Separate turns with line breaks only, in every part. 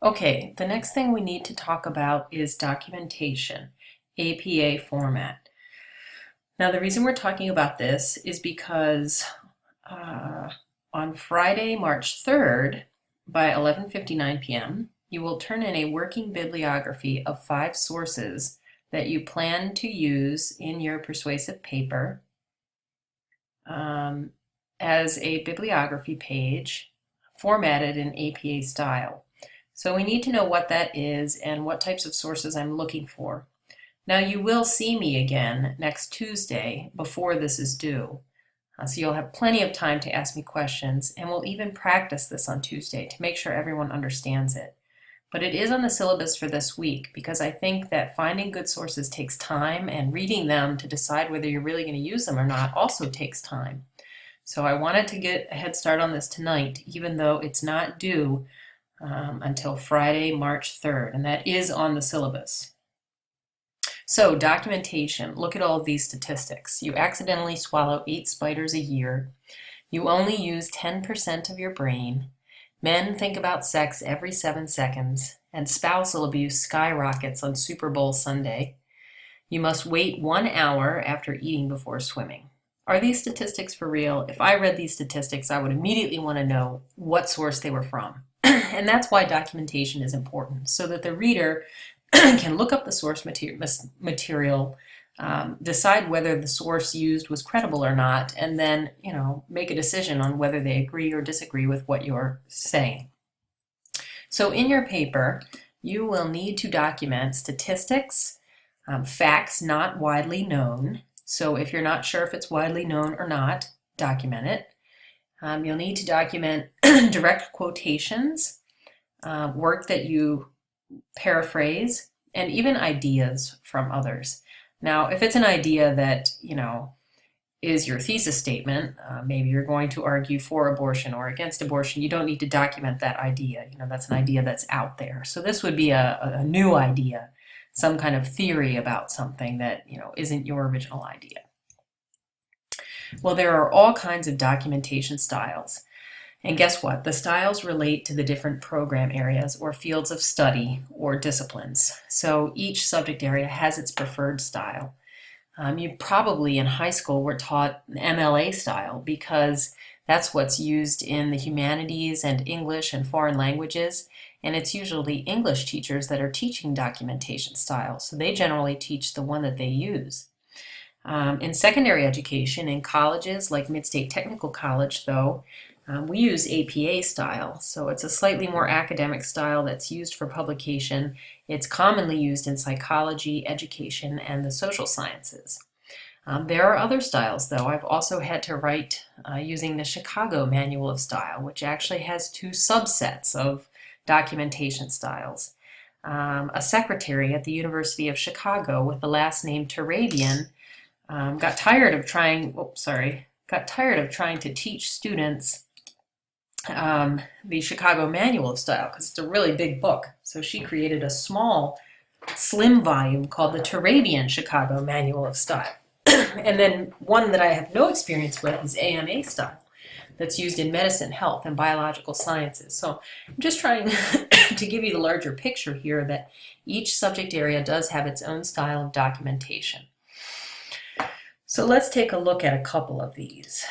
Okay, the next thing we need to talk about is documentation, APA format. Now, the reason we're talking about this is because uh, on Friday, March 3rd, by 11:59 p.m., you will turn in a working bibliography of 5 sources that you plan to use in your persuasive paper um, as a bibliography page formatted in APA style. So we need to know what that is and what types of sources I'm looking for. Now you will see me again next Tuesday before this is due. So you'll have plenty of time to ask me questions, and we'll even practice this on Tuesday to make sure everyone understands it. But it is on the syllabus for this week because I think that finding good sources takes time, and reading them to decide whether you're really going to use them or not also takes time. So I wanted to get a head start on this tonight, even though it's not due until Friday, March 3rd, and that is on the syllabus. So documentation, look at all of these statistics. You accidentally swallow 8 spiders a year. You only use 10% of your brain. Men think about sex every 7 seconds, and spousal abuse skyrockets on Super Bowl Sunday. You must wait 1 hour after eating before swimming. Are these statistics for real? If I read these statistics, I would immediately want to know what source they were from. And that's why documentation is important, so that the reader can look up the source material, decide whether the source used was credible or not, and then, make a decision on whether they agree or disagree with what you're saying. So in your paper, you will need to document statistics, facts not widely known. So if you're not sure if it's widely known or not, document it. You'll need to document direct quotations, work that you paraphrase, and even ideas from others. Now, if it's an idea that, is your thesis statement, maybe you're going to argue for abortion or against abortion, you don't need to document that idea. That's an idea that's out there. So this would be a new idea, some kind of theory about something that, isn't your original idea. Well, there are all kinds of documentation styles. And guess what? The styles relate to the different program areas or fields of study or disciplines. So each subject area has its preferred style. You probably in high school were taught MLA style because that's what's used in the humanities and English and foreign languages. And it's usually English teachers that are teaching documentation style. So they generally teach the one that they use. In secondary education, in colleges like Mid-State Technical College, though, we use APA style, so it's a slightly more academic style that's used for publication. It's commonly used in psychology, education, and the social sciences. There are other styles, though. I've also had to write using the Chicago Manual of Style, which actually has 2 subsets of documentation styles. A secretary at the University of Chicago with the last name Turabian got tired of trying to teach students the Chicago Manual of Style because it's a really big book. So she created a small, slim volume called the Turabian Chicago Manual of Style. And then one that I have no experience with is AMA style that's used in medicine, health, and biological sciences. So I'm just trying to give you the larger picture here that each subject area does have its own style of documentation. So let's take a look at a couple of these.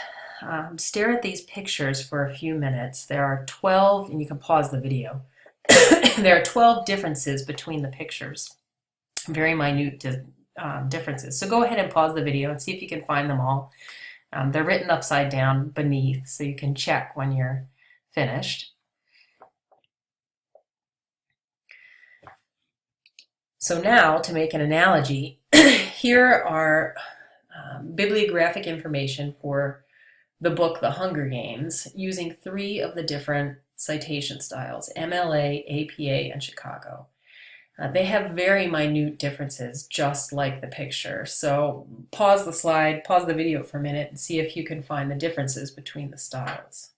Stare at these pictures for a few minutes. There are 12, and you can pause the video. There are 12 differences between the pictures, very minute differences. So go ahead and pause the video and see if you can find them all. They're written upside down beneath, so you can check when you're finished. So now, to make an analogy, here are bibliographic information for the book The Hunger Games using 3 of the different citation styles, MLA, APA, and Chicago. They have very minute differences, just like the picture. So pause the slide, pause the video for a minute, and see if you can find the differences between the styles.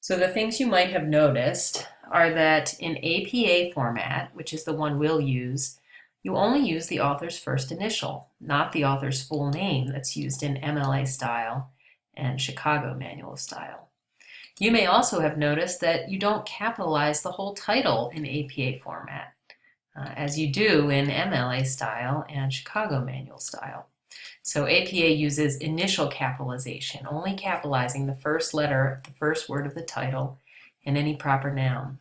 So the things you might have noticed are that in APA format, which is the one we'll use, you only use the author's first initial, not the author's full name that's used in MLA style and Chicago Manual of Style. You may also have noticed that you don't capitalize the whole title in APA format, as you do in MLA style and Chicago manual style. So APA uses initial capitalization, only capitalizing the first letter, the first word of the title, and any proper noun.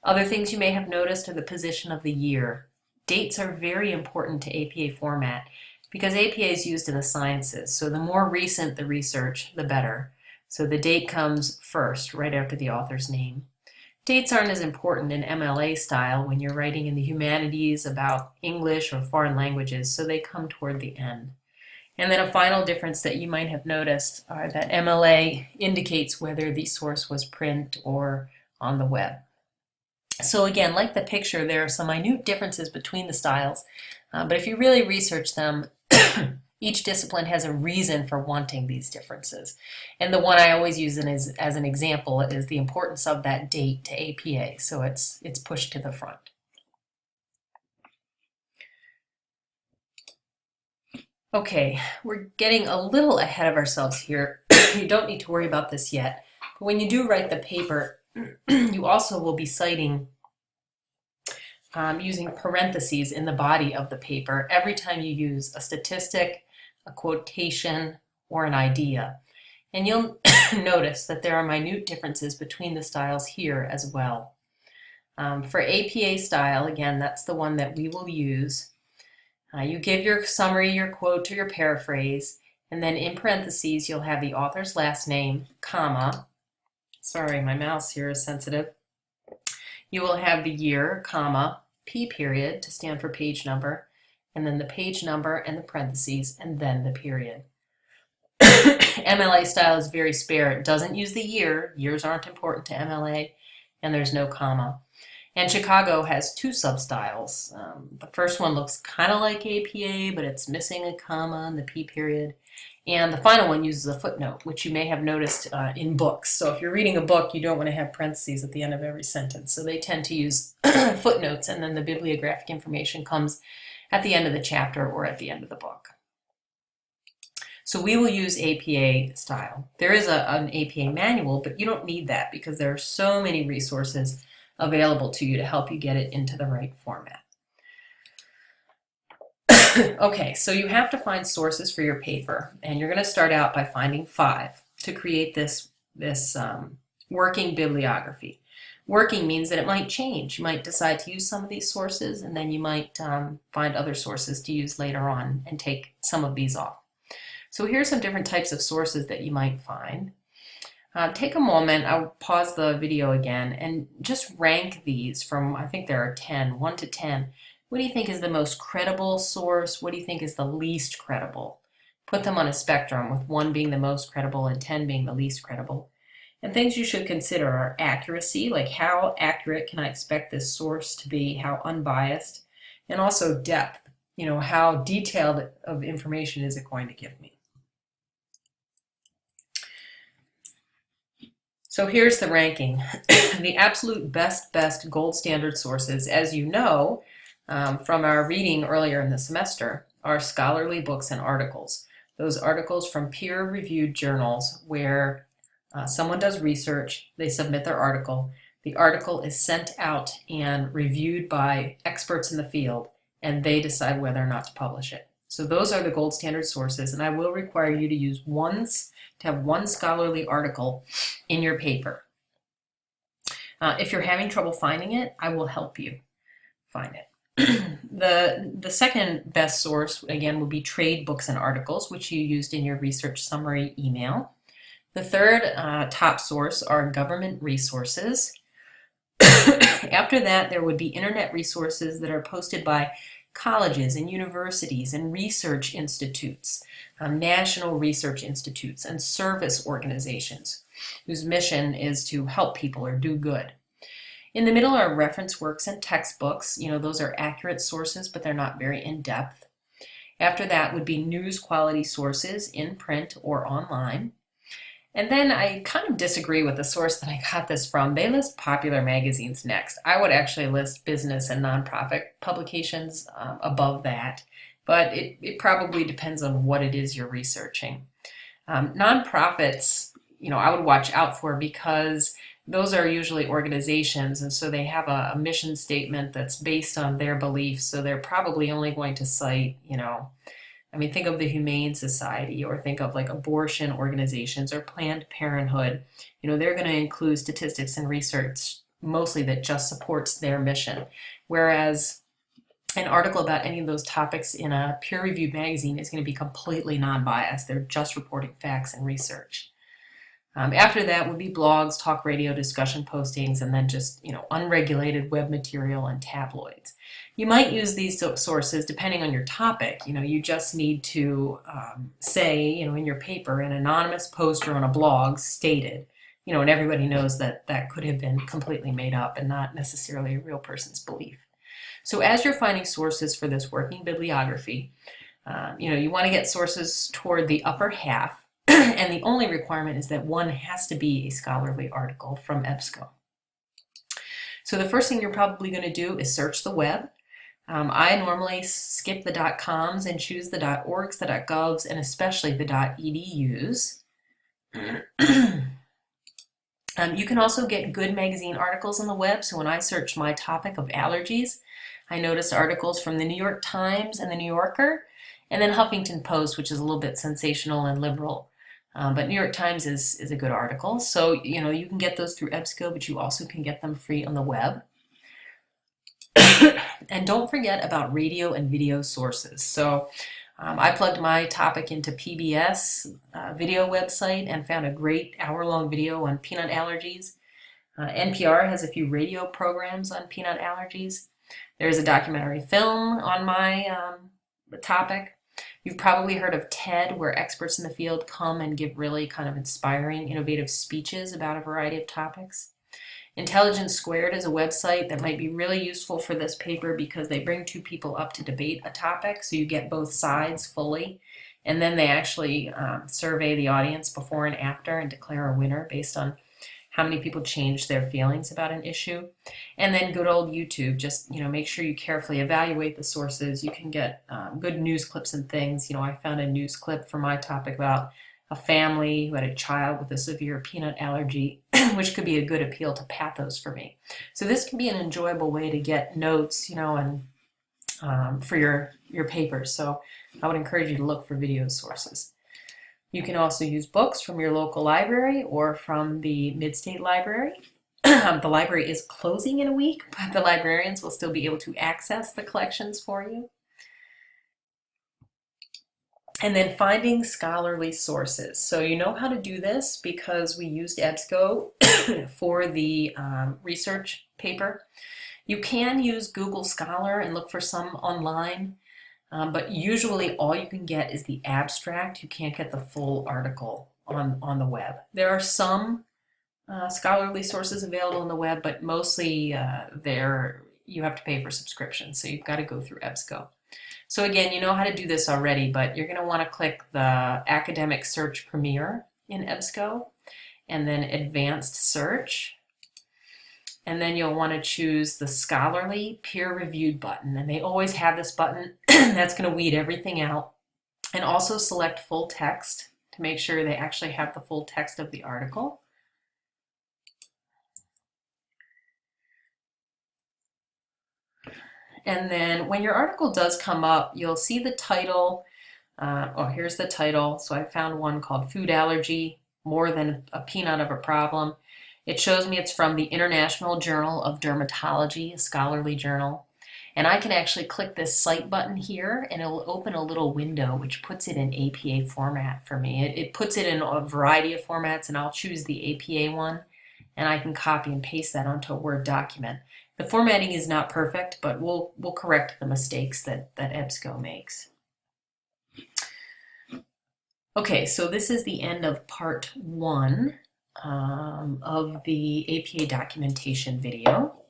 Other things you may have noticed are the position of the year. Dates are very important to APA format because APA is used in the sciences, so the more recent the research, the better. So the date comes first, right after the author's name. Dates aren't as important in MLA style when you're writing in the humanities about English or foreign languages, so they come toward the end. And then a final difference that you might have noticed are that MLA indicates whether the source was print or on the web. So again, like the picture, there are some minute differences between the styles, but if you really research them, each discipline has a reason for wanting these differences. And the one I always use as an example is the importance of that date to APA, so it's pushed to the front. Okay, we're getting a little ahead of ourselves here. You don't need to worry about this yet, but when you do write the paper, you also will be citing using parentheses in the body of the paper every time you use a statistic, a quotation, or an idea. And you'll notice that there are minute differences between the styles here as well. For APA style, again, that's the one that we will use. You give your summary, your quote, or your paraphrase, and then in parentheses you'll have the author's last name, comma. Sorry, my mouse here is sensitive. You will have the year, comma, P period to stand for page number, and then the page number and the parentheses, and then the period. MLA style is very spare. It doesn't use the year. Years aren't important to MLA, and there's no comma. And Chicago has two sub-styles. The first one looks kind of like APA, but it's missing a comma and the P period. And the final one uses a footnote, which you may have noticed in books. So if you're reading a book, you don't want to have parentheses at the end of every sentence. So they tend to use footnotes, and then the bibliographic information comes at the end of the chapter or at the end of the book. So we will use APA style. There is an APA manual, but you don't need that because there are so many resources available to you to help you get it into the right format. Okay, so you have to find sources for your paper, and you're going to start out by finding 5 to create this working bibliography. Working means that it might change. You might decide to use some of these sources, and then you might find other sources to use later on and take some of these off. So here's some different types of sources that you might find. Take a moment, I'll pause the video again, and just rank these from, I think there are 10, 1 to 10. What do you think is the most credible source? What do you think is the least credible? Put them on a spectrum, with 1 being the most credible and 10 being the least credible. And things you should consider are accuracy, like how accurate can I expect this source to be, how unbiased, and also depth, how detailed of information is it going to give me. So here's the ranking. The absolute best gold standard sources, as you know from our reading earlier in the semester, are scholarly books and articles. Those articles from peer-reviewed journals where someone does research, they submit their article, the article is sent out and reviewed by experts in the field, and they decide whether or not to publish it. So those are the gold standard sources, and I will require you to have one scholarly article in your paper. If you're having trouble finding it, I will help you find it. The second best source, again, would be trade books and articles, which you used in your research summary email. The third top source are government resources. After that, there would be internet resources that are posted by colleges and universities and research institutes, national research institutes, and service organizations whose mission is to help people or do good. In the middle are reference works and textbooks. Those are accurate sources, but they're not very in-depth. After that would be news quality sources in print or online. And then I kind of disagree with the source that I got this from. They list popular magazines next. I would actually list business and nonprofit publications above that, but it probably depends on what it is you're researching. Nonprofits, I would watch out for, because those are usually organizations, and so they have a mission statement that's based on their beliefs, so they're probably only going to cite, I mean, think of the Humane Society, or think of like abortion organizations or Planned Parenthood. They're going to include statistics and research mostly that just supports their mission. Whereas an article about any of those topics in a peer-reviewed magazine is going to be completely non-biased. They're just reporting facts and research. After that would be blogs, talk radio, discussion postings, and then just, unregulated web material and tabloids. You might use these sources depending on your topic. You just need to say, in your paper, an anonymous poster on a blog stated, and everybody knows that that could have been completely made up and not necessarily a real person's belief. So as you're finding sources for this working bibliography, you want to get sources toward the upper half. And the only requirement is that one has to be a scholarly article from EBSCO. So the first thing you're probably going to do is search the web. I normally skip the .coms and choose the .orgs, the .govs, and especially the .edus. You can also get good magazine articles on the web. So when I searched my topic of allergies, I noticed articles from the New York Times and the New Yorker, and then Huffington Post, which is a little bit sensational and liberal. But New York Times is a good article. So, you can get those through EBSCO, but you also can get them free on the web. And don't forget about radio and video sources. So I plugged my topic into PBS video website and found a great hour-long video on peanut allergies. NPR has a few radio programs on peanut allergies. There's a documentary film on my topic. You've probably heard of TED, where experts in the field come and give really kind of inspiring, innovative speeches about a variety of topics. Intelligence Squared is a website that might be really useful for this paper, because they bring two people up to debate a topic, so you get both sides fully, and then they actually survey the audience before and after and declare a winner based on how many people changed their feelings about an issue. And then good old YouTube, just make sure you carefully evaluate the sources. You can get good news clips and things. I found a news clip for my topic about a family who had a child with a severe peanut allergy, which could be a good appeal to pathos for me. So this can be an enjoyable way to get notes, and for your papers. So I would encourage you to look for video sources. You can also use books from your local library or from the Mid-State Library. The library is closing in a week, but the librarians will still be able to access the collections for you. And then finding scholarly sources. So you know how to do this because we used EBSCO for the research paper. You can use Google Scholar and look for some online. But usually all you can get is the abstract. You can't get the full article on the web. There are some scholarly sources available on the web, but mostly you have to pay for subscription, so you've got to go through EBSCO. So again, you know how to do this already, but you're going to want to click the Academic Search Premier in EBSCO, and then Advanced Search. And then you'll want to choose the Scholarly Peer-Reviewed button. And they always have this button that's going to weed everything out. And also select full text to make sure they actually have the full text of the article. And then when your article does come up, you'll see the title. Here's the title. So I found one called Food Allergy, More Than a Peanut of a Problem. It shows me it's from the International Journal of Dermatology, a scholarly journal. And I can actually click this Cite button here, and it'll open a little window which puts it in APA format for me. It puts it in a variety of formats, and I'll choose the APA one, and I can copy and paste that onto a Word document. The formatting is not perfect, but we'll correct the mistakes that EBSCO makes. Okay, so this is the end of part 1. Of the APA documentation video.